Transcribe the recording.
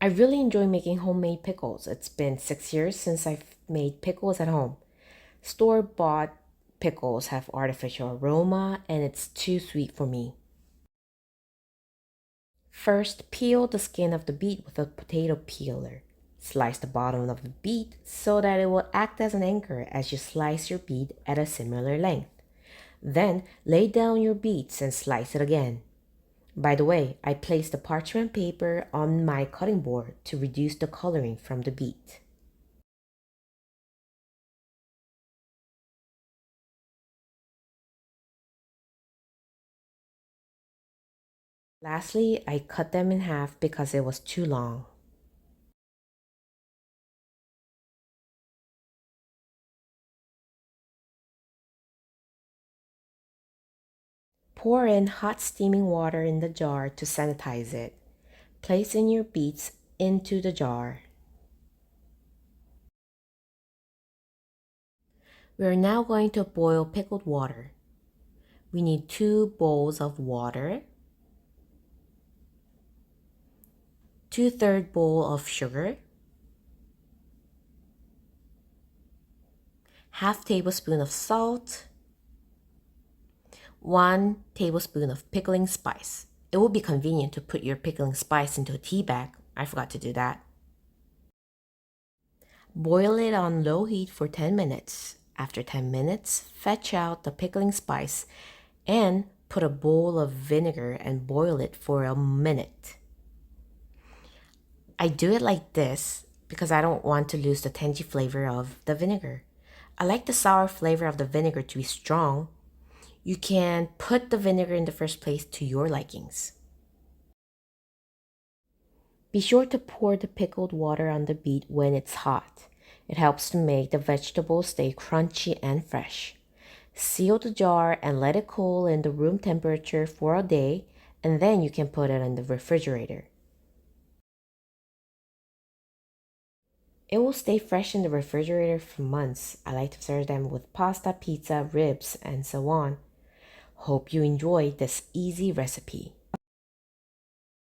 I really enjoy making homemade pickles. It's been 6 years since I've made pickles at home. Store-bought pickles have artificial aroma and it's too sweet for me. First, peel the skin of the beet with a potato peeler. Slice the bottom of the beet so that it will act as an anchor as you slice your beet at a similar length. Then, lay down your beets and slice it again. By the way, I placed the parchment paper on my cutting board to reduce the coloring from the beet. Lastly, I cut them in half because it was too long. Pour in hot steaming water in the jar to sanitize it. Place in your beets into the jar. We are now going to boil pickled water. We need 2 bowls of water, 2/3 bowl of sugar, half tablespoon of salt, 1 tablespoon of pickling spice. It would be convenient to put your pickling spice into a tea bag. I forgot to do that. Boil it on low heat for 10 minutes. After 10 minutes, fetch out the pickling spice and put a bowl of vinegar and boil it for a minute. I do it like this because I don't want to lose the tangy flavor of the vinegar. I like the sour flavor of the vinegar to be strong. You can put the vinegar in the first place to your likings. Be sure to pour the pickled water on the beet when it's hot. It helps to make the vegetables stay crunchy and fresh. Seal the jar and let it cool in the room temperature for a day, and then you can put it in the refrigerator. It will stay fresh in the refrigerator for months. I like to serve them with pasta, pizza, ribs, and so on. Hope you enjoyed this easy recipe.